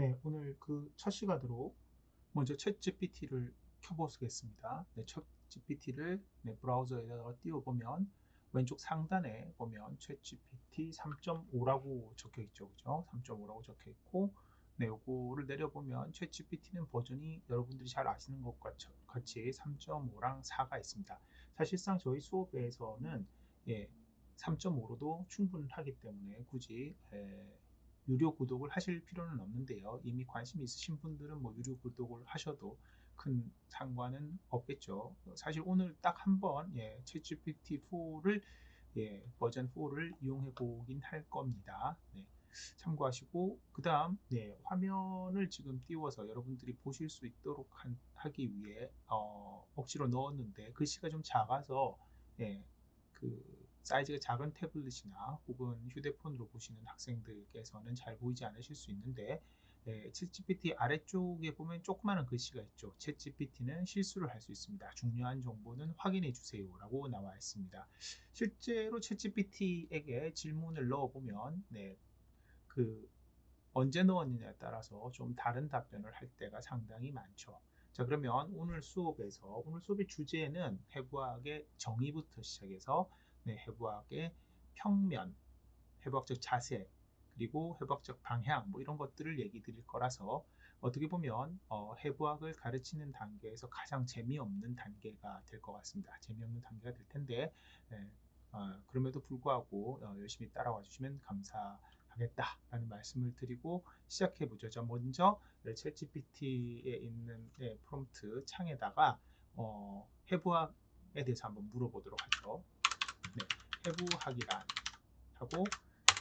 네, 오늘 그 첫 시간으로 먼저 챗 GPT를 켜보겠습니다. 네, 챗 GPT를 브라우저에다가 띄워보면 왼쪽 상단에 보면 챗 GPT 3.5라고 적혀 있죠. 그죠? 3.5라고 적혀 있고, 네, 요거를 내려보면 챗 GPT는 버전이 여러분들이 잘 아시는 것과 같이 3.5랑 4가 있습니다. 사실상 저희 수업에서는 3.5로도 충분하기 때문에 굳이 유료 구독을 하실 필요는 없는데요. 이미 관심이 있으신 분들은 뭐 유료 구독을 하셔도 큰 상관은 없겠죠. 사실 오늘 딱 한번 챗GPT 4를 버전 4를 이용해 보긴 할 겁니다. 네, 참고하시고 그 다음 화면을 지금 띄워서 여러분들이 보실 수 있도록 하기 위해 억지로 넣었는데 글씨가 좀 작아서 예, 그 사이즈가 작은 태블릿이나 혹은 휴대폰으로 보시는 학생들께서는 잘 보이지 않으실 수 있는데 챗GPT 아래쪽에 보면 조그마한 글씨가 있죠. 챗GPT는 실수를 할 수 있습니다. 중요한 정보는 확인해 주세요 라고 나와 있습니다. 실제로 챗GPT에게 질문을 넣어보면 그 언제 넣었느냐에 따라서 좀 다른 답변을 할 때가 상당히 많죠. 자, 그러면 오늘 수업의 주제는 해부학의 정의부터 시작해서 해부학의 평면, 해부학적 자세, 그리고 해부학적 방향, 뭐 이런 것들을 얘기 드릴 거라서 어떻게 보면 해부학을 가르치는 단계에서 가장 재미없는 단계가 될 것 같습니다. 재미없는 단계가 될 텐데 그럼에도 불구하고 열심히 따라와 주시면 감사하겠다라는 말씀을 드리고 시작해 보죠. 자, 먼저 챗GPT에 있는 프롬프트 창에다가 해부학에 대해서 한번 물어보도록 하죠. 네, 해부학이란 하고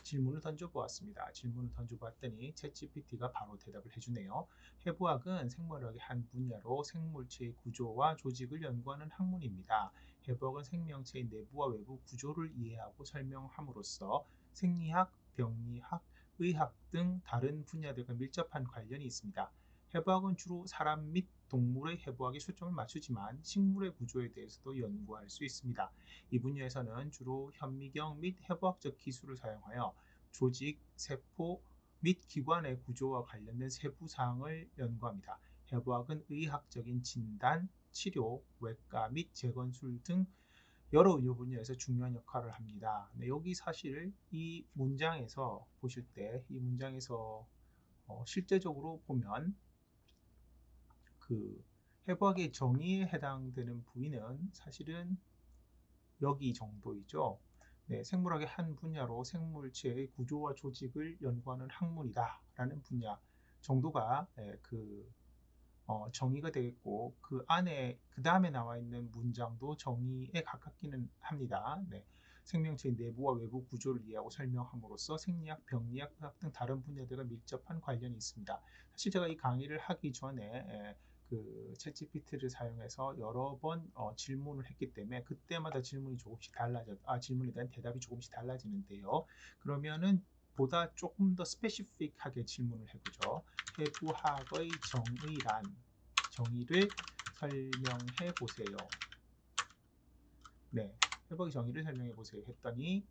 질문을 던져보았습니다. 질문을 던져보았더니 챗GPT가 바로 대답을 해주네요. 해부학은 생물학의 한 분야로 생물체의 구조와 조직을 연구하는 학문입니다. 해부학은 생명체의 내부와 외부 구조를 이해하고 설명함으로써 생리학, 병리학, 의학 등 다른 분야들과 밀접한 관련이 있습니다. 해부학은 주로 사람 및 동물의 해부학에 초점을 맞추지만 식물의 구조에 대해서도 연구할 수 있습니다. 이 분야에서는 주로 현미경 및 해부학적 기술을 사용하여 조직, 세포 및 기관의 구조와 관련된 세부 사항을 연구합니다. 해부학은 의학적인 진단, 치료, 외과 및 재건술 등 여러 의료 분야에서 중요한 역할을 합니다. 네, 여기 사실 이 문장에서 보실 때 이 문장에서 실제적으로 보면 그 해부학의 정의에 해당되는 부위는 사실은 여기 정도이죠. 네, 생물학의 한 분야로 생물체의 구조와 조직을 연구하는 학문이다 라는 분야 정도가 정의가 되겠고 그 안에 그 다음에 나와 있는 문장도 정의에 가깝기는 합니다. 네, 생명체의 내부와 외부 구조를 이해하고 설명함으로써 생리학, 병리학, 의학 등 다른 분야들과 밀접한 관련이 있습니다. 사실 제가 이 강의를 하기 전에 그 챗GPT를 사용해서 여러 번 질문을 했기 때문에 그때마다 질문이 조금씩 질문에 대한 대답이 조금씩 달라지는데요. 그러면은 보다 조금 더 스페시픽하게 질문을 해보죠. 해부학의 정의를 설명해 보세요. 네, 해부학의 정의를 설명해 보세요 했더니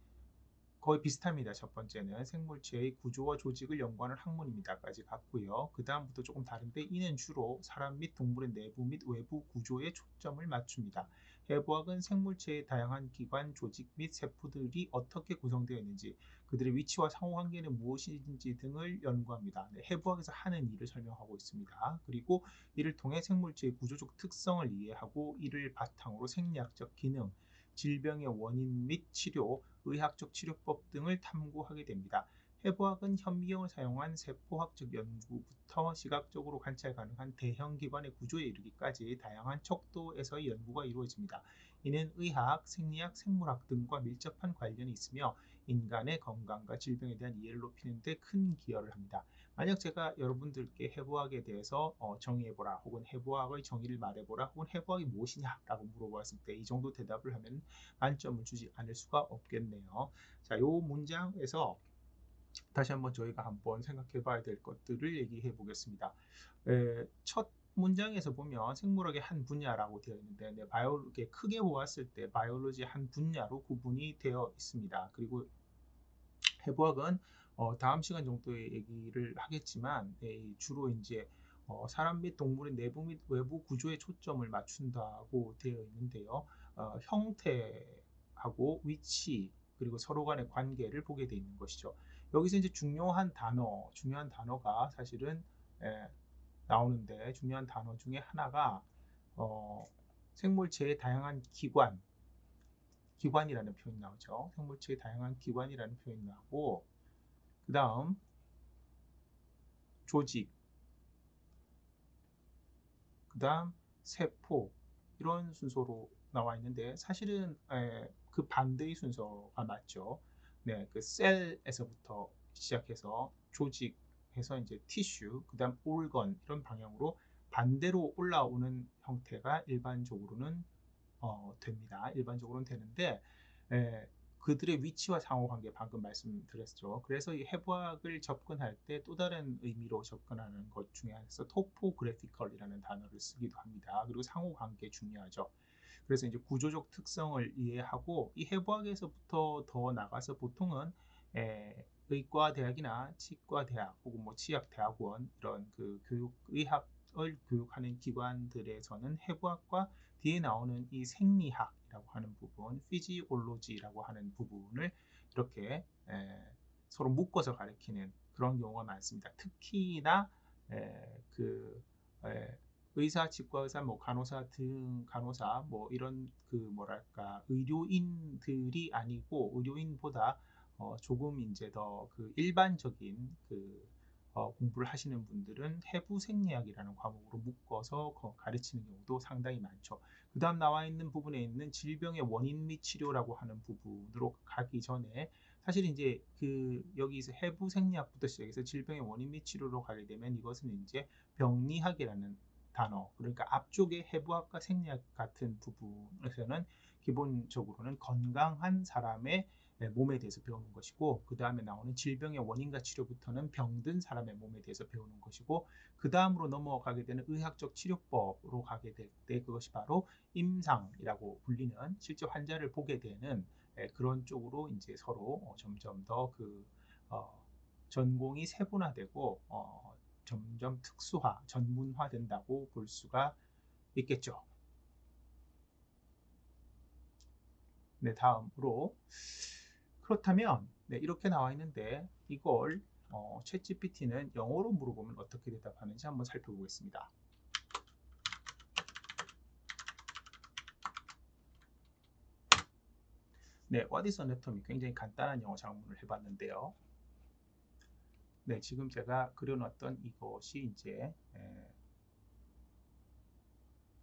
거의 비슷합니다. 첫 번째는 생물체의 구조와 조직을 연구하는 학문입니다까지 갔고요. 그 다음부터 조금 다른데 이는 주로 사람 및 동물의 내부 및 외부 구조에 초점을 맞춥니다. 해부학은 생물체의 다양한 기관, 조직 및 세포들이 어떻게 구성되어 있는지, 그들의 위치와 상호관계는 무엇인지 등을 연구합니다. 네, 해부학에서 하는 일을 설명하고 있습니다. 그리고 이를 통해 생물체의 구조적 특성을 이해하고 이를 바탕으로 생리학적 기능, 질병의 원인 및 치료, 의학적 치료법 등을 탐구하게 됩니다. 해부학은 현미경을 사용한 세포학적 연구부터 시각적으로 관찰 가능한 대형 기관의 구조에 이르기까지 다양한 척도에서의 연구가 이루어집니다. 이는 의학, 생리학, 생물학 등과 밀접한 관련이 있으며 인간의 건강과 질병에 대한 이해를 높이는 데 큰 기여를 합니다. 만약 제가 여러분들께 해부학에 대해서 정의해보라 혹은 해부학의 정의를 말해보라 혹은 해부학이 무엇이냐라고 물어봤을 때 이 정도 대답을 하면 만점을 주지 않을 수가 없겠네요. 자, 이 문장에서 다시 한번 저희가 한번 생각해 봐야 될 것들을 얘기해 보겠습니다. 첫 문장에서 보면 생물학의 한 분야라고 되어 있는데 이렇게 크게 보았을 때 바이올로지의 한 분야로 구분이 되어 있습니다. 그리고 해부학은 다음 시간 정도에 얘기를 하겠지만 주로 이제 사람 및 동물의 내부 및 외부 구조에 초점을 맞춘다고 되어 있는데요. 형태하고 위치 그리고 서로 간의 관계를 보게 되어 있는 것이죠. 여기서 이제 중요한 단어가 사실은 나오는데 중요한 단어 중에 하나가 어, 생물체의 다양한 기관이라는 표현이 나오죠. 생물체의 다양한 기관이라는 표현이 나오고 그 다음 조직, 그 다음 세포 이런 순서로 나와 있는데 사실은 그 반대의 순서가 맞죠. 네, 그 셀에서부터 시작해서 조직해서 이제 티슈, 그 다음 organ 이런 방향으로 반대로 올라오는 형태가 일반적으로는 됩니다. 일반적으로는 되는데 그들의 위치와 상호관계 방금 말씀드렸죠. 그래서 이 해부학을 접근할 때 또 다른 의미로 접근하는 것 중에 하나에서 토포그래피컬이라는 단어를 쓰기도 합니다. 그리고 상호관계 중요하죠. 그래서 이제 구조적 특성을 이해하고 이 해부학에서부터 더 나가서 보통은 의과대학이나 치과대학 혹은 뭐 치약대학원 이런 그 의학을 교육하는 기관들에서는 해부학과 뒤에 나오는 이 생리학이라고 하는 부분, 피지올로지라고 하는 부분을 이렇게 서로 묶어서 가리키는 그런 경우가 많습니다. 특히나 그 의사, 치과의사, 뭐 간호사 뭐 이런 그 뭐랄까 의료인들이 아니고 의료인보다 조금 이제 더 그 일반적인 그 공부를 하시는 분들은 해부 생리학이라는 과목으로 묶어서 가르치는 경우도 상당히 많죠. 그 다음 나와 있는 부분에 있는 질병의 원인 및 치료라고 하는 부분으로 가기 전에 사실 이제 그 여기서 해부 생리학부터 시작해서 질병의 원인 및 치료로 가게 되면 이것은 이제 병리학이라는 단어, 그러니까 앞쪽에 해부학과 생리학 같은 부분에서는 기본적으로는 건강한 사람의 몸에 대해서 배우는 것이고 그 다음에 나오는 질병의 원인과 치료부터는 병든 사람의 몸에 대해서 배우는 것이고 그 다음으로 넘어가게 되는 의학적 치료법으로 가게 될 때 그것이 바로 임상이라고 불리는 실제 환자를 보게 되는 그런 쪽으로 이제 서로 점점 더 그 전공이 세분화되고 점점 전문화된다고 볼 수가 있겠죠. 네, 다음으로 그렇다면 네, 이렇게 나와 있는데 이걸 챗 GPT는 영어로 물어보면 어떻게 대답하는지 한번 살펴보겠습니다. 네, What is anatomy? 굉장히 간단한 영어 작문을 해봤는데요. 네, 지금 제가 그려놨던 이것이 이제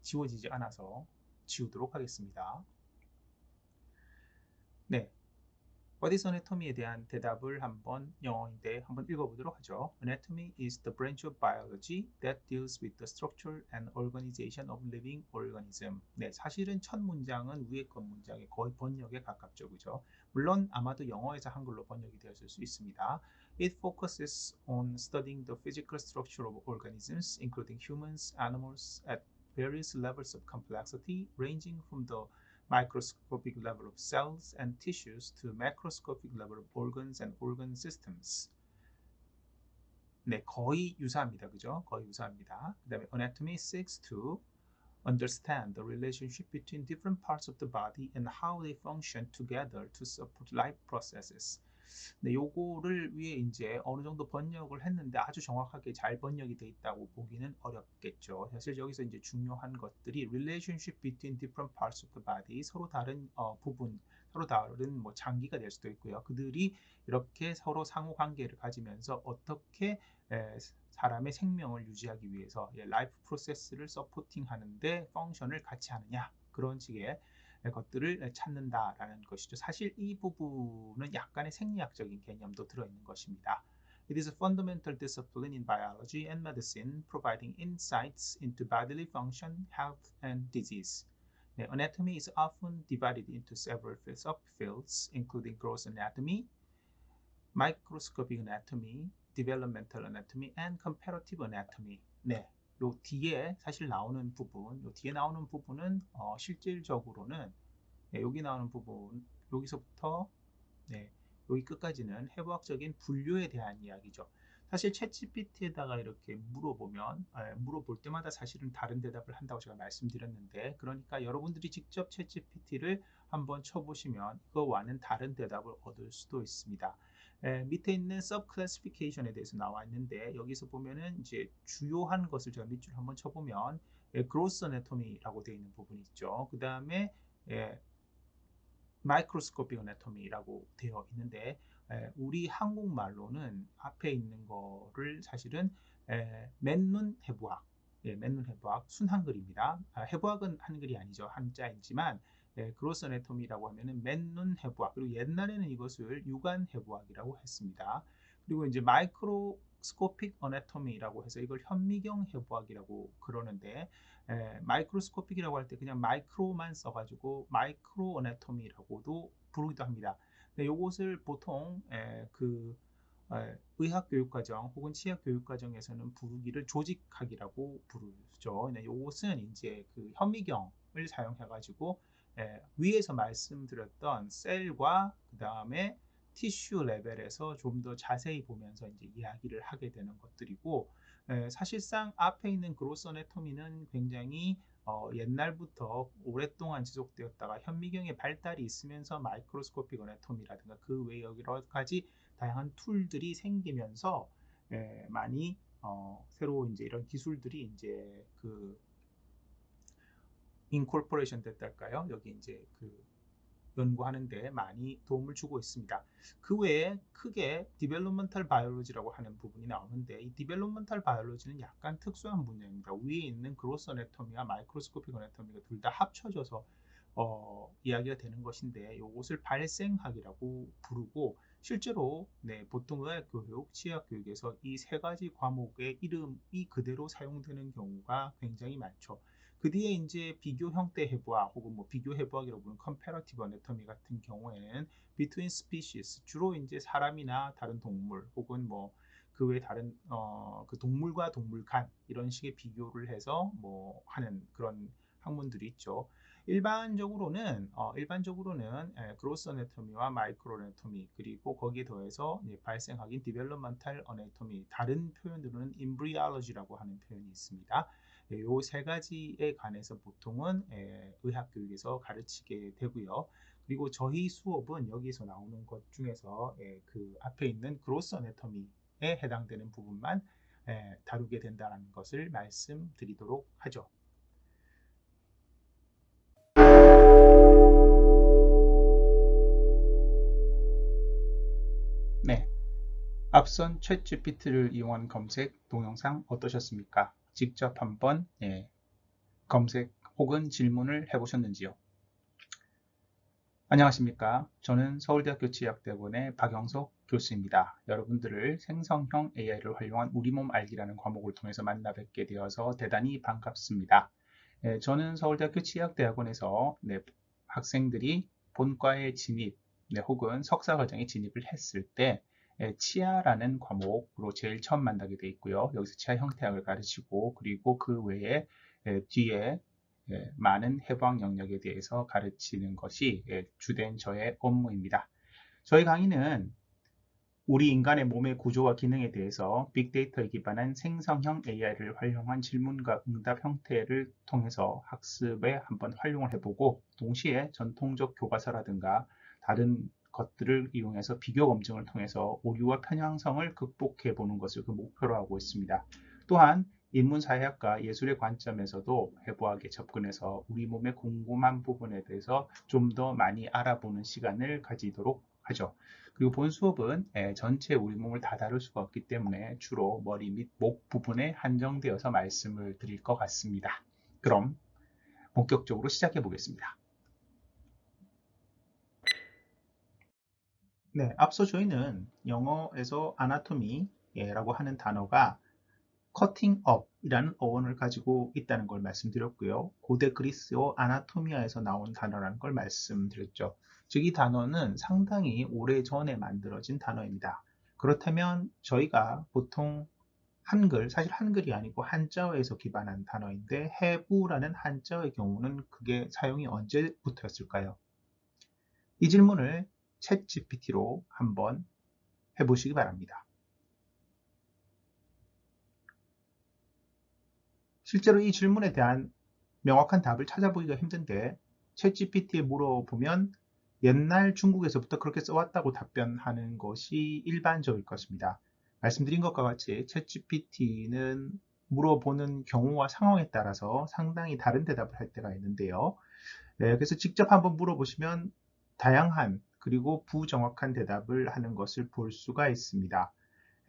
지워지지 않아서 지우도록 하겠습니다. 네, What is anatomy에 대한 대답을 한번 영어인데 한번 읽어보도록 하죠. Anatomy is the branch of biology that deals with the structure and organization of living organism. 네, 사실은 첫 문장은 위에 것 문장의 거의 번역에 가깝죠, 그죠? 물론 아마도 영어에서 한글로 번역이 되었을 수 있습니다. It focuses on studying the physical structure of organisms, including humans, animals, at various levels of complexity, ranging from the microscopic level of cells and tissues to macroscopic level of organs and organ systems. 네, 거의 유사합니다. 그죠? 거의 유사합니다. 그 다음에 anatomy seeks to understand the relationship between different parts of the body and how they function together to support life processes. 네, 요거를 위해 이제 어느 정도 번역을 했는데 아주 정확하게 잘 번역이 돼 있다고 보기는 어렵겠죠. 사실 여기서 이제 중요한 것들이 relationship between different parts of the body, 서로 다른 부분, 서로 다른 뭐 장기가 될 수도 있고요. 그들이 이렇게 서로 상호 관계를 가지면서 어떻게 사람의 생명을 유지하기 위해서 라이프 프로세스를 서포팅 하는데 펑션을 같이 하느냐 그런 식의 것들을 찾는다라는 것이죠. 사실 이 부분은 약간의 생리학적인 개념도 들어있는 것입니다. It is a fundamental discipline in biology and medicine, providing insights into bodily function, health, and disease. 네, anatomy is often divided into several subfields, including gross anatomy, microscopic anatomy, developmental anatomy, and comparative anatomy. 네, 요 뒤에 사실 나오는 부분, 요 뒤에 나오는 부분은 실질적으로는 여기 나오는 부분, 여기서부터 네, 여기 끝까지는 해부학적인 분류에 대한 이야기죠. 사실 챗GPT에다가 이렇게 물어볼 때마다 사실은 다른 대답을 한다고 제가 말씀드렸는데, 그러니까 여러분들이 직접 챗GPT를 한번 쳐보시면 이거와는 다른 대답을 얻을 수도 있습니다. 밑에 있는 sub classification에 대해서 나와 있는데, 여기서 보면은 이제 주요한 것을 제가 밑줄 한번 쳐보면 gross anatomy라고 되어 있는 부분이 있죠. 그 다음에 마이크로스코픽 어나토미라고 되어 있는데, 우리 한국말로는 앞에 있는 거를 사실은 맨눈 해부학, 맨눈 해부학 순한글입니다. 해부학은 한글이 아니죠, 한자이지만 그로스 어나토미라고 하면은 맨눈 해부학, 그리고 옛날에는 이것을 육안 해부학이라고 했습니다. 그리고 이제 마이크로스코픽 어나토미라고 해서 이걸 현미경 해부학이라고 그러는데, 마이크로스코픽이라고 할 때 그냥 마이크로만 써가지고 마이크로 어나토미라고도 부르기도 합니다. 이것을 보통 의학교육과정 혹은 치아교육과정에서는 부르기를 조직학이라고 부르죠. 이것은 이제 그 현미경을 사용해가지고 위에서 말씀드렸던 셀과 그 다음에 티슈 레벨에서 좀 더 자세히 보면서 이제 이야기를 하게 되는 것들이고, 사실상 앞에 있는 그로스 어네토미는 굉장히 옛날부터 오랫동안 지속되었다가 현미경의 발달이 있으면서 마이크로스코픽 어네토미라든가 그 외 여러 가지 다양한 툴들이 생기면서 많이 새로 이제 이런 기술들이 이제 그 인코퍼레이션 됐달까요? 여기 이제 그 연구하는데 많이 도움을 주고 있습니다. 그 외에 크게 디벨롭먼탈 바이올로지라고 하는 부분이 나오는데, 이 디벨롭먼탈 바이올로지는 약간 특수한 분야입니다. 위에 있는 그로스 어네토미와 마이크로스코픽 어네토미가 둘 다 합쳐져서 이야기가 되는 것인데, 이것을 발생학이라고 부르고, 실제로 보통 의학교육, 치아교육에서 이 세 가지 과목의 이름이 그대로 사용되는 경우가 굉장히 많죠. 그 뒤에 이제 비교 형태 해부학 혹은 뭐 비교 해부학이라고 부르는 컴패러티브 어네토미 같은 경우에는 between species, 주로 이제 사람이나 다른 동물 혹은 뭐 그 외 다른 그 동물과 동물 간 이런 식의 비교를 해서 뭐 하는 그런 학문들이 있죠. 일반적으로는 그로스 어네토미와 마이크로 어네토미, 그리고 거기에 더해서 발생학인 디벨롭먼탈 어네토미, 다른 표현으로는 임브리올로지라고 하는 표현이 있습니다. 이 세 가지에 관해서 보통은 의학교육에서 가르치게 되고요. 그리고 저희 수업은 여기서 나오는 것 중에서 그 앞에 있는 그로스 어네토미에 해당되는 부분만 다루게 된다는 것을 말씀드리도록 하죠. 네, 앞선 챗GPT를 이용한 검색 동영상 어떠셨습니까? 직접 한번 검색 혹은 질문을 해보셨는지요? 안녕하십니까? 저는 서울대학교 치의학대학원의 박영석 교수입니다. 여러분들을 생성형 AI를 활용한 우리 몸 알기라는 과목을 통해서 만나 뵙게 되어서 대단히 반갑습니다. 저는 서울대학교 치의학대학원에서 학생들이 본과에 진입 혹은 석사 과정에 진입을 했을 때 치아라는 과목으로 제일 처음 만나게 돼 있고요. 여기서 치아 형태학을 가르치고, 그리고 그 외에 뒤에 많은 해부학 영역에 대해서 가르치는 것이 주된 저의 업무입니다. 저희 강의는 우리 인간의 몸의 구조와 기능에 대해서 빅데이터에 기반한 생성형 AI를 활용한 질문과 응답 형태를 통해서 학습에 한번 활용을 해보고, 동시에 전통적 교과서라든가 다른 것들을 이용해서 비교 검증을 통해서 오류와 편향성을 극복해 보는 것을 그 목표로 하고 있습니다. 또한 인문사회학과 예술의 관점에서도 해부학에 접근해서 우리 몸의 궁금한 부분에 대해서 좀 더 많이 알아보는 시간을 가지도록 하죠. 그리고 본 수업은 전체 우리 몸을 다 다룰 수가 없기 때문에 주로 머리 및 목 부분에 한정되어서 말씀을 드릴 것 같습니다. 그럼 본격적으로 시작해 보겠습니다. 네, 앞서 저희는 영어에서 아나토미라고 하는 단어가 cutting up이라는 어원을 가지고 있다는 걸 말씀드렸고요. 고대 그리스어 아나토미아에서 나온 단어라는 걸 말씀드렸죠. 즉, 이 단어는 상당히 오래전에 만들어진 단어입니다. 그렇다면 저희가 보통 사실 한글이 아니고 한자어에서 기반한 단어인데, 해부라는 한자어의 경우는 그게 사용이 언제부터였을까요? 이 질문을 챗 GPT로 한번 해보시기 바랍니다. 실제로 이 질문에 대한 명확한 답을 찾아보기가 힘든데 챗 GPT에 물어보면 옛날 중국에서부터 그렇게 써왔다고 답변하는 것이 일반적일 것입니다. 말씀드린 것과 같이 챗 GPT는 물어보는 경우와 상황에 따라서 상당히 다른 대답을 할 때가 있는데요. 그래서 직접 한번 물어보시면 다양한 그리고 부정확한 대답을 하는 것을 볼 수가 있습니다.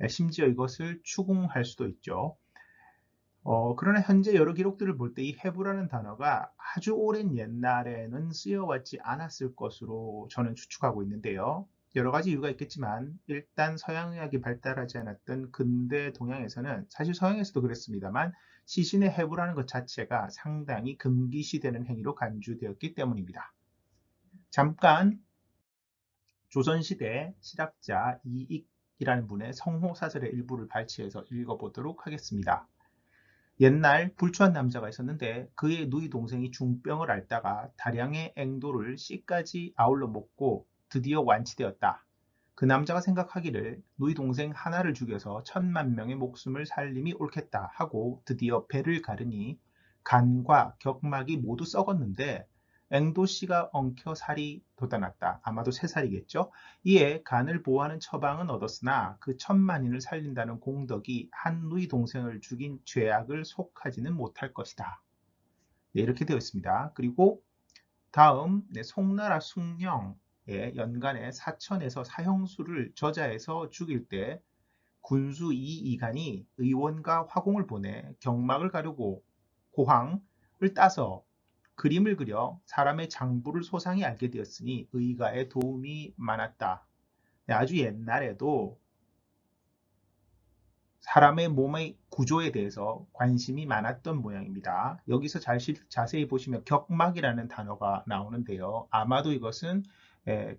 심지어 이것을 추궁할 수도 있죠. 그러나 현재 여러 기록들을 볼 때 이 have라는 단어가 아주 오랜 옛날에는 쓰여왔지 않았을 것으로 저는 추측하고 있는데요. 여러 가지 이유가 있겠지만 일단 서양의학이 발달하지 않았던 근대 동양에서는 사실 서양에서도 그랬습니다만 시신의 have라는 것 자체가 상당히 금기시되는 행위로 간주되었기 때문입니다. 잠깐 조선시대 실학자 이익이라는 분의 성호사설의 일부를 발췌해서 읽어보도록 하겠습니다. 옛날 불추한 남자가 있었는데 그의 누이 동생이 중병을 앓다가 다량의 앵도를 씨까지 아울러 먹고 드디어 완치되었다. 그 남자가 생각하기를 누이 동생 하나를 죽여서 10,000,000명의 목숨을 살림이 옳겠다 하고 드디어 배를 가르니 간과 격막이 모두 썩었는데 앵도씨가 엉켜 살이 돋아났다. 아마도 새살이겠죠. 이에 간을 보호하는 처방은 얻었으나 그 1,000,000인을 살린다는 공덕이 한 누이 동생을 죽인 죄악을 속하지는 못할 것이다. 네, 이렇게 되어 있습니다. 그리고 다음 송나라 숭령의 연간에 사천에서 사형수를 저자해서 죽일 때 군수 이이간이 의원과 화공을 보내 경막을 가르고 고항을 따서 그림을 그려 사람의 장부를 소상히 알게 되었으니 의가에 도움이 많았다. 아주 옛날에도 사람의 몸의 구조에 대해서 관심이 많았던 모양입니다. 여기서 자세히 보시면 격막이라는 단어가 나오는데요. 아마도 이것은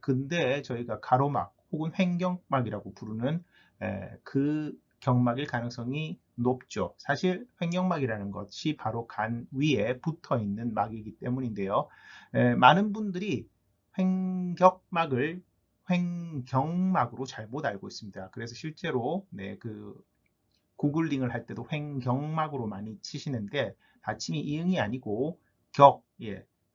근대에 저희가 가로막 혹은 횡격막이라고 부르는 그 경막일 가능성이 높죠. 사실 횡격막이라는 것이 바로 간 위에 붙어 있는 막이기 때문인데요. 많은 분들이 횡격막을 횡경막으로 잘못 알고 있습니다. 그래서 실제로 구글링을 할 때도 횡경막으로 많이 치시는데 받침이 이응이 아니고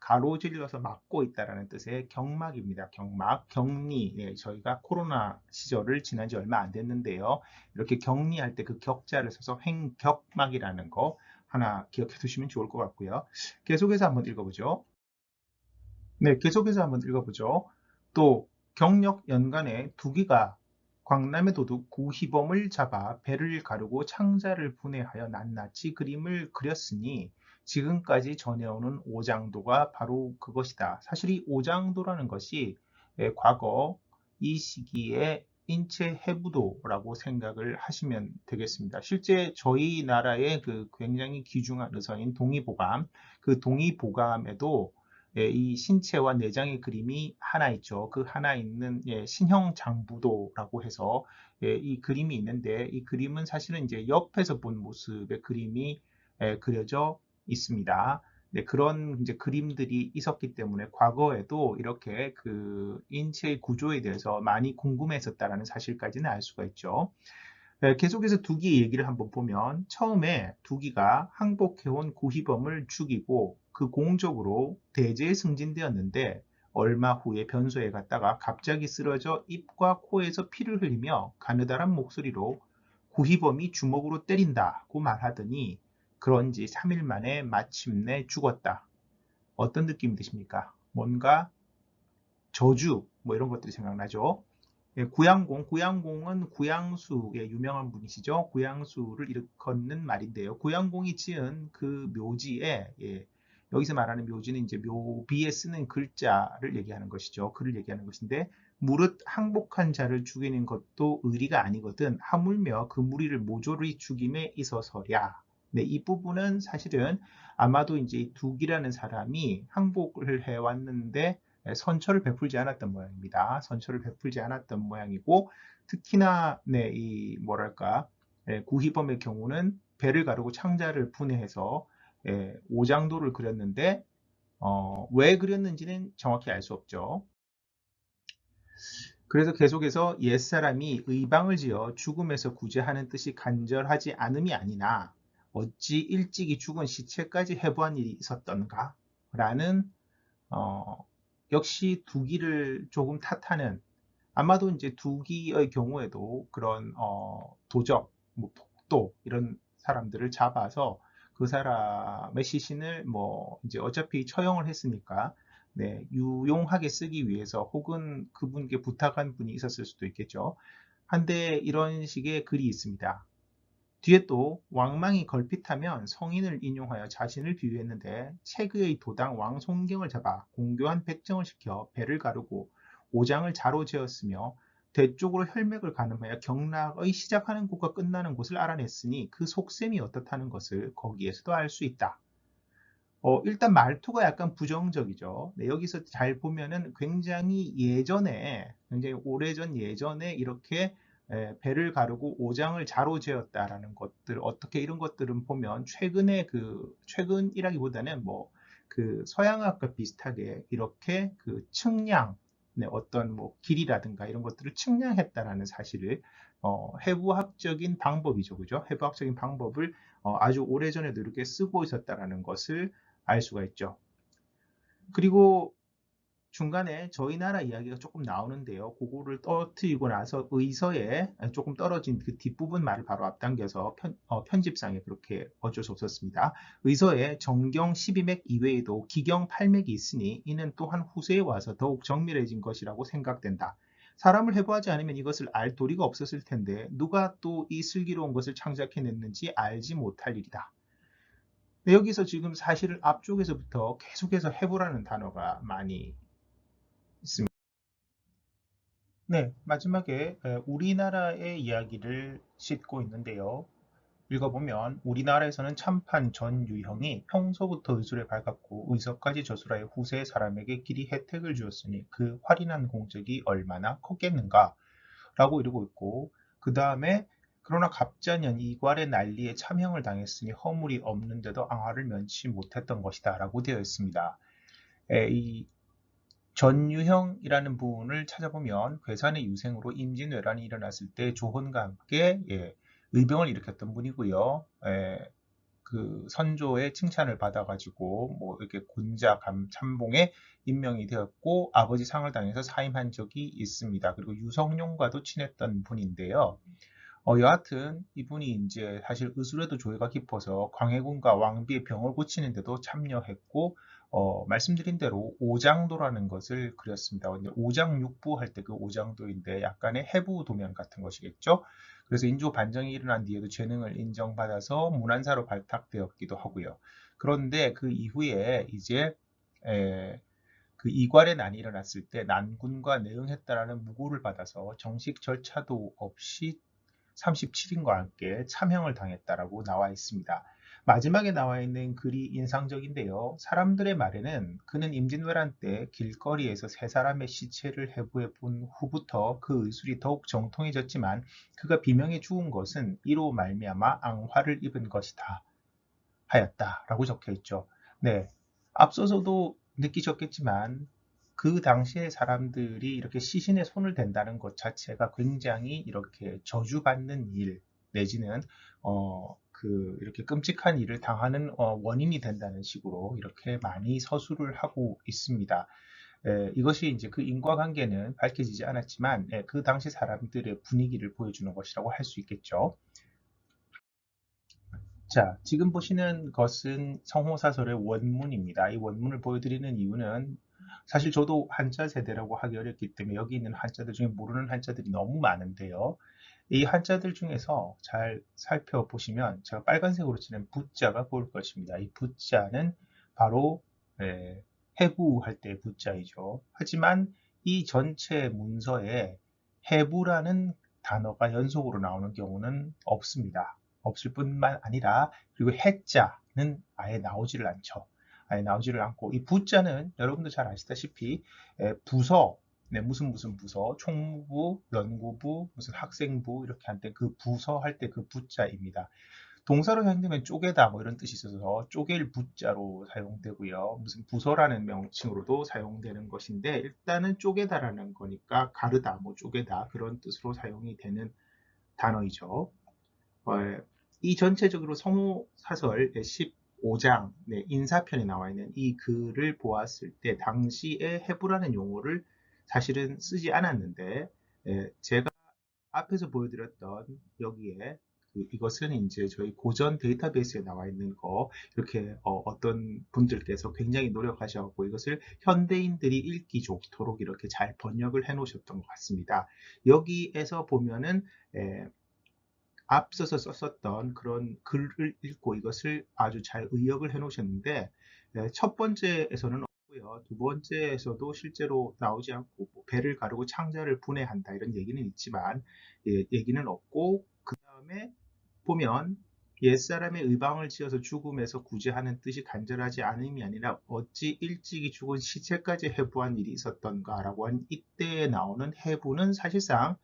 가로질러서 막고 있다라는 뜻의 경막입니다. 경막, 격리. 저희가 코로나 시절을 지난 지 얼마 안 됐는데요. 이렇게 격리할 때 그 격자를 써서 횡격막이라는 거 하나 기억해 두시면 좋을 것 같고요. 계속해서 한번 읽어보죠. 네, 계속해서 한번 읽어보죠. 또 경력 연간에 두기가 광남의 도둑 구희범을 잡아 배를 가르고 창자를 분해하여 낱낱이 그림을 그렸으니 지금까지 전해오는 오장도가 바로 그것이다. 사실 이 오장도라는 것이 과거 이 시기에 인체 해부도라고 생각을 하시면 되겠습니다. 실제 저희 나라의 그 굉장히 귀중한 의서인 동의보감, 그 동의보감에도 이 신체와 내장의 그림이 하나 있죠. 그 하나 있는 신형 장부도라고 해서 이 그림이 있는데 이 그림은 사실은 이제 옆에서 본 모습의 그림이 그려져 있습니다. 네, 그런 이제 그림들이 있었기 때문에 과거에도 이렇게 그 인체의 구조에 대해서 많이 궁금했었다라는 사실까지는 알 수가 있죠. 계속해서 두기 얘기를 한번 보면 처음에 두기가 항복해온 구희범을 죽이고 그 공적으로 대제에 승진되었는데 얼마 후에 변소에 갔다가 갑자기 쓰러져 입과 코에서 피를 흘리며 가느다란 목소리로 구희범이 주먹으로 때린다고 말하더니 그런지 3일 만에 마침내 죽었다. 어떤 느낌이 드십니까? 뭔가 저주 뭐 이런 것들이 생각나죠. 구양공은 구양수의 유명한 분이시죠. 구양수를 일컫는 말인데요. 구양공이 지은 그 묘지에 여기서 말하는 묘지는 이제 묘비에 쓰는 글자를 얘기하는 것이죠. 글을 얘기하는 것인데 무릇 항복한 자를 죽이는 것도 의리가 아니거든 하물며 그 무리를 모조리 죽임에 있어서랴. 네, 이 부분은 사실은 아마도 이제 둑이라는 사람이 항복을 해왔는데 선처를 베풀지 않았던 모양입니다. 선처를 베풀지 않았던 모양이고 특히나 이 뭐랄까 구희범의 경우는 배를 가르고 창자를 분해해서 오장도를 그렸는데 왜 그렸는지는 정확히 알 수 없죠. 그래서 계속해서 옛사람이 의방을 지어 죽음에서 구제하는 뜻이 간절하지 않음이 아니나 어찌 일찍이 죽은 시체까지 해부한 일이 있었던가? 라는 역시 두기를 조금 탓하는, 아마도 이제 두기의 경우에도 그런 도적, 뭐 폭도 이런 사람들을 잡아서 그 사람의 시신을 뭐 이제 어차피 처형을 했으니까 네, 유용하게 쓰기 위해서 혹은 그분께 부탁한 분이 있었을 수도 있겠죠. 한데 이런 식의 글이 있습니다. 뒤에 또 왕망이 걸핏하면 성인을 인용하여 자신을 비유했는데 체그의 도당 왕송경을 잡아 공교한 백정을 시켜 배를 가르고 오장을 자로 재었으며 대쪽으로 혈맥을 가늠하여 경락의 시작하는 곳과 끝나는 곳을 알아냈으니 그 속셈이 어떻다는 것을 거기에서도 알 수 있다. 일단 말투가 약간 부정적이죠. 네, 여기서 잘 보면은 굉장히 오래전 예전에 이렇게 배를 가르고 오장을 자로 재었다라는 것들, 어떻게 이런 것들은 보면 최근이라기보다는 뭐 그 서양학과 비슷하게 이렇게 그 측량, 네, 어떤 뭐 길이라든가 이런 것들을 측량했다라는 사실을 해부학적인 방법이죠, 그죠? 해부학적인 방법을 아주 오래전에도 이렇게 쓰고 있었다라는 것을 알 수가 있죠. 그리고 중간에 저희 나라 이야기가 조금 나오는데요. 그거를 떨어뜨리고 나서 의서에 조금 떨어진 그 뒷부분 말을 바로 앞당겨서 편집상에 그렇게 어쩔 수 없었습니다. 의서에 정경 12맥 이외에도 기경 8맥이 있으니 이는 또한 후세에 와서 더욱 정밀해진 것이라고 생각된다. 사람을 해부하지 않으면 이것을 알 도리가 없었을 텐데 누가 또 이 슬기로운 것을 창작해냈는지 알지 못할 일이다. 네, 여기서 지금 사실은 앞쪽에서부터 계속해서 해보라는 단어가 많이 있습니다. 네, 마지막에 우리나라의 이야기를 싣고 있는데요. 읽어보면 우리나라에서는 참판 전유형이 평소부터 의술에 밝았고 의석까지 저술하여 후세 사람에게 길이 혜택을 주었으니 그 활인한 공적이 얼마나 컸겠는가 라고 이러고 있고, 그 다음에 그러나 갑자년 이괄의 난리에 참형을 당했으니 허물이 없는데도 앙화를 면치 못했던 것이다 라고 되어 있습니다. 이 전유형이라는 부분을 찾아보면 괴산의 유생으로 임진왜란이 일어났을 때 조헌과 함께 의병을 일으켰던 분이고요. 그 선조의 칭찬을 받아가지고 뭐 이렇게 군자 참봉에 임명이 되었고 아버지 상을 당해서 사임한 적이 있습니다. 그리고 유성룡과도 친했던 분인데요. 여하튼 이분이 이제 사실 의술에도 조예가 깊어서 광해군과 왕비의 병을 고치는데도 참여했고, 말씀드린 대로 오장도라는 것을 그렸습니다. 근데 오장육부 할 때 그 오장도인데 약간의 해부 도면 같은 것이겠죠. 그래서 인조 반정이 일어난 뒤에도 재능을 인정받아서 문안사로 발탁되었기도 하고요. 그런데 그 이후에 이제 그 이괄의 난이 일어났을 때 난군과 내응했다라는 무고를 받아서 정식 절차도 없이 37인과 함께 참형을 당했다라고 나와 있습니다. 마지막에 나와 있는 글이 인상적인데요. 사람들의 말에는 그는 임진왜란 때 길거리에서 세 사람의 시체를 해부해 본 후부터 그 의술이 더욱 정통해졌지만 그가 비명에 죽은 것은 이로 말미암아 앙화를 입은 것이다 하였다라고 적혀 있죠. 네, 앞서서도 느끼셨겠지만 그 당시에 사람들이 이렇게 시신에 손을 댄다는 것 자체가 굉장히 이렇게 저주받는 일 내지는 이렇게 끔찍한 일을 당하는 원인이 된다는 식으로 이렇게 많이 서술을 하고 있습니다. 이것이 이제 그 인과관계는 밝혀지지 않았지만 그 당시 사람들의 분위기를 보여주는 것이라고 할 수 있겠죠. 자, 지금 보시는 것은 성호사설의 원문입니다. 이 원문을 보여드리는 이유는 사실 저도 한자 세대라고 하기 어렵기 때문에 여기 있는 한자들 중에 모르는 한자들이 너무 많은데요. 이 한자들 중에서 잘 살펴보시면 제가 빨간색으로 치는 부자가 보일 것입니다. 이 부자는 바로 해부할 때의 부자이죠. 하지만 이 전체 문서에 해부라는 단어가 연속으로 나오는 경우는 없습니다. 없을 뿐만 아니라 그리고 해자는 아예 나오지를 않죠. 아예 나오지를 않고 이 부자는 여러분도 잘 아시다시피 부서, 네, 무슨 부서, 총무부, 연구부, 무슨 학생부 이렇게 할 때 그 부서 할 때 그 부자입니다. 동사로 사용되면 쪼개다 뭐 이런 뜻이 있어서 쪼갤 부자로 사용되고요. 무슨 부서라는 명칭으로도 사용되는 것인데 일단은 쪼개다라는 거니까 가르다, 뭐 쪼개다 그런 뜻으로 사용이 되는 단어이죠. 어, 이 전체적으로 성호사설 15장 인사편에 나와 있는 이 글을 보았을 때 당시에 해부라는 용어를 사실은 쓰지 않았는데 제가 앞에서 보여드렸던 여기에 이것은 이제 저희 고전 데이터베이스에 나와 있는 거 이렇게 어떤 분들께서 굉장히 노력하셔서 이것을 현대인들이 읽기 좋도록 이렇게 잘 번역을 해 놓으셨던 것 같습니다. 여기에서 보면은 앞서서 썼었던 그런 글을 읽고 이것을 아주 잘 의역을 해 놓으셨는데 첫 번째에서는 없고요. 두 번째에서도 실제로 나오지 않고 뭐 배를 가르고 창자를 분해한다 이런 얘기는 있지만 얘기는 없고 그 다음에 보면 옛사람의 의방을 지어서 죽음에서 구제하는 뜻이 간절하지 않음이 아니라 어찌 일찍이 죽은 시체까지 해부한 일이 있었던가라고 한 이때에 나오는 해부는 사실상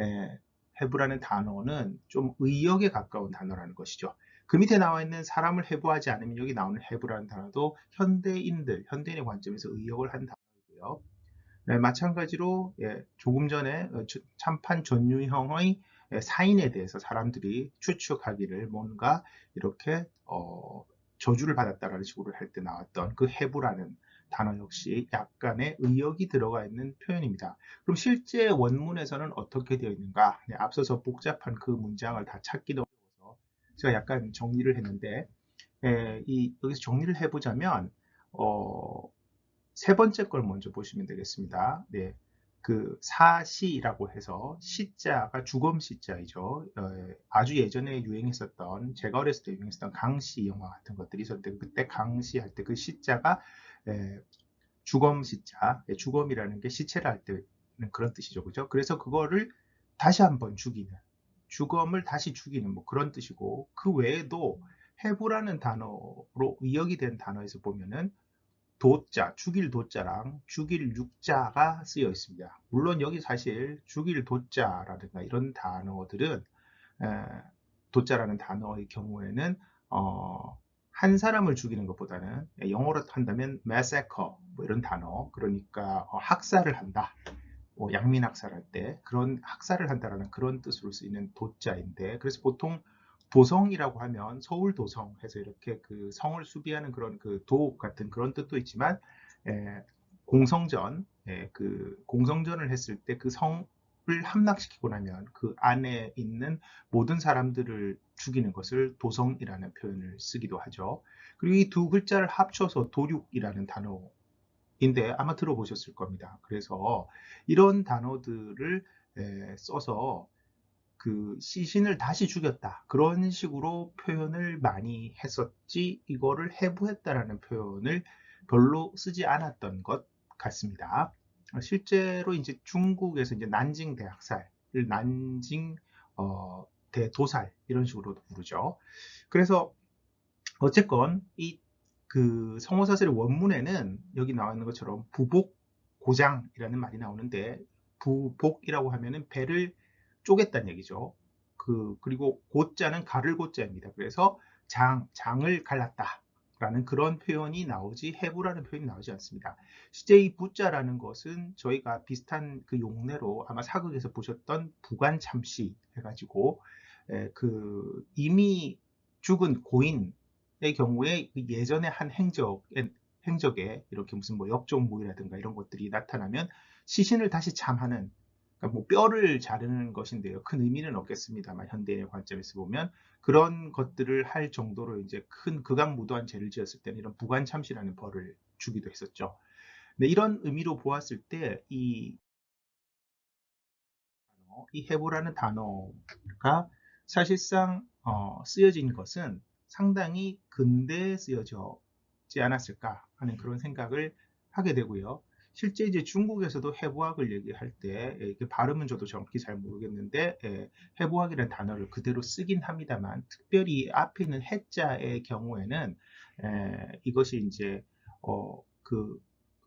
예, 해부라는 단어는 좀 의역에 가까운 단어라는 것이죠. 그 밑에 나와 있는 사람을 해부하지 않으면 여기 나오는 해부라는 단어도 현대인의 관점에서 의역을 한 단어이고요. 네, 마찬가지로 조금 전에 참판 전유형의 사인에 대해서 사람들이 추측하기를 뭔가 이렇게 저주를 받았다라는 식으로 할 때 나왔던 그 해부라는 단어 역시 약간의 의역이 들어가 있는 표현입니다. 그럼 실제 원문에서는 어떻게 되어 있는가? 네, 앞서서 복잡한 그 문장을 다 찾기도 어려워서 제가 약간 정리를 했는데 여기서 정리를 해보자면 세 번째 걸 먼저 보시면 되겠습니다. 네, 그 사시라고 해서 시자가 주검 시자이죠. 아주 예전에 유행했었던 제가 어렸을 때 유행했었던 강시 영화 같은 것들이 있었는데 그때 강시 할 때 그 시자가 주검 시자, 주검이라는 게 시체를 할 때는 그런 뜻이죠, 그죠? 그래서 그거를 다시 한번 죽이는, 주검을 다시 죽이는 뭐 그런 뜻이고 그 외에도 해부라는 단어로 의역이 된 단어에서 보면은 도자, 죽일 도자랑 죽일 육자가 쓰여 있습니다. 물론 여기 사실 죽일 도자라든가 이런 단어들은 도자라는 단어의 경우에는 한 사람을 죽이는 것보다는 영어로 한다면 massacre 뭐 이런 단어 그러니까 학살을 한다. 양민 학살할 때 그런 학살을 한다라는 그런 뜻으로 쓰이는 도자인데 그래서 보통 도성이라고 하면 서울 도성 해서 이렇게 그 성을 수비하는 그런 그 도 같은 그런 뜻도 있지만 공성전 그 공성전을 했을 때 그 성을 함락시키고 나면 그 안에 있는 모든 사람들을 죽이는 것을 도성이라는 표현을 쓰기도 하죠. 그리고 이 두 글자를 합쳐서 도륙이라는 단어인데 아마 들어보셨을 겁니다. 그래서 이런 단어들을 써서 그 시신을 다시 죽였다 그런 식으로 표현을 많이 했었지 이거를 해부했다라는 표현을 별로 쓰지 않았던 것 같습니다. 실제로 이제 중국에서 이제 난징 대학살을 난징 대도살 이런 식으로도 부르죠. 그래서 어쨌건 이 그 성호사설의 원문에는 여기 나와 있는 것처럼 부복 고장이라는 말이 나오는데 부복이라고 하면은 배를 쪼갰다는 얘기죠. 그리고 고자는 가를 고자입니다. 그래서 장을 갈랐다. 라는 그런 표현이 나오지 해부라는 표현이 나오지 않습니다. 실제 이 부자라는 것은 저희가 비슷한 그 용례로 아마 사극에서 보셨던 부관참시 해가지고 이미 죽은 고인의 경우에 예전에 한 행적에 이렇게 무슨 뭐 역종무이라든가 이런 것들이 나타나면 시신을 다시 참하는 그러니까 뭐 뼈를 자르는 것인데요. 큰 의미는 없겠습니다만 현대인의 관점에서 보면 그런 것들을 할 정도로 이제 큰 극악무도한 죄를 지었을 때는 이런 부관참시라는 벌을 주기도 했었죠. 네, 이런 의미로 보았을 때 이 해부라는 단어가 사실상 쓰여진 것은 상당히 근대에 쓰여지지 않았을까 하는 그런 생각을 하게 되고요. 실제 이제 중국에서도 해부학을 얘기할 때 발음은 저도 정확히 잘 모르겠는데 해부학이라는 단어를 그대로 쓰긴 합니다만 특별히 앞에 있는 해자의 경우에는 이것이 이제 그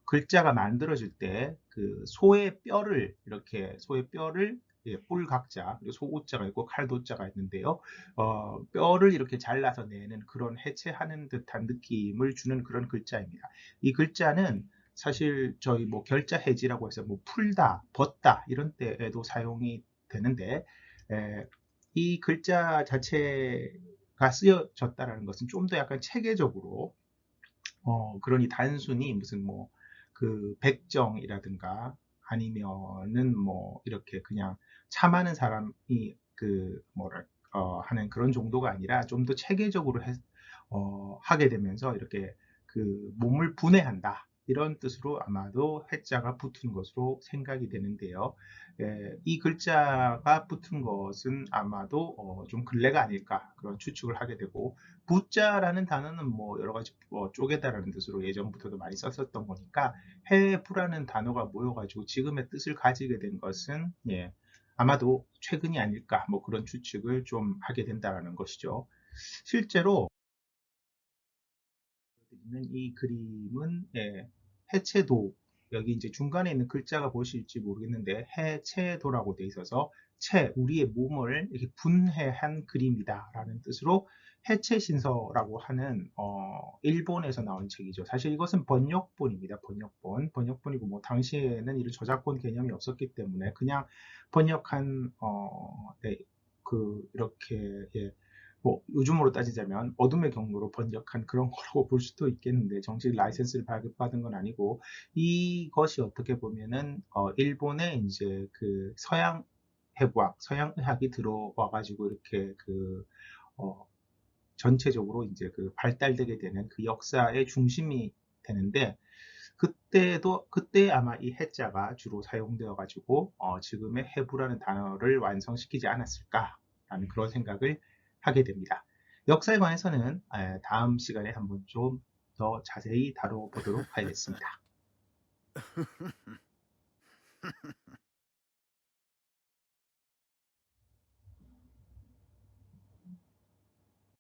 글자가 만들어질 때 그 소의 뼈를 이렇게 소의 뼈를 예, 뿔각자, 그리고 소우자가 있고 칼도자가 있는데요. 뼈를 이렇게 잘라서 내는 그런 해체하는 듯한 느낌을 주는 그런 글자입니다. 이 글자는 사실 저희 뭐 결자 해지라고 해서 뭐 풀다, 벗다 이런 때에도 사용이 되는데, 이 글자 자체가 쓰여졌다라는 것은 좀 더 약간 체계적으로, 그러니 단순히 무슨 뭐 그 백정이라든가 아니면은 뭐 이렇게 그냥 참하는 사람이 그 뭐랄 하는 그런 정도가 아니라 좀 더 체계적으로 하게 되면서 이렇게 그 몸을 분해한다 이런 뜻으로 아마도 해자가 붙은 것으로 생각이 되는데요. 이 글자가 붙은 것은 아마도 좀 근래가 아닐까 그런 추측을 하게 되고, 부자라는 단어는 뭐 여러 가지 쪼개다라는 뜻으로 예전부터도 많이 썼었던 거니까 해부라는 단어가 모여가지고 지금의 뜻을 가지게 된 것은, 예, 아마도 최근이 아닐까 뭐 그런 추측을 좀 하게 된다라는 것이죠. 실제로 있는 이 그림은, 예, 해체도, 여기 이제 중간에 있는 글자가 보이실지 모르겠는데 해체도라고 되어 있어서 우리의 몸을 이렇게 분해한 그림이다라는 뜻으로 해체신서라고 하는 일본에서 나온 책이죠. 사실 이것은 번역본입니다. 번역본이고 뭐 당시에는 이런 저작권 개념이 없었기 때문에 그냥 번역한 네, 그 이렇게, 예, 뭐 요즘으로 따지자면 어둠의 경로로 번역한 그런 거라고 볼 수도 있겠는데, 정식 라이센스를 발급받은 건 아니고, 이것이 어떻게 보면은 일본의 이제 그 서양 해부학, 서양 의학이 들어와 가지고 이렇게 그 어, 전체적으로 이제 그 발달되게 되는 그 역사의 중심이 되는데, 그때 아마 이 해자가 주로 사용되어 가지고 지금의 해부라는 단어를 완성시키지 않았을까라는 그런 생각을 하게 됩니다. 역사에 관해서는 다음 시간에 한번 좀 더 자세히 다뤄보도록 하겠습니다.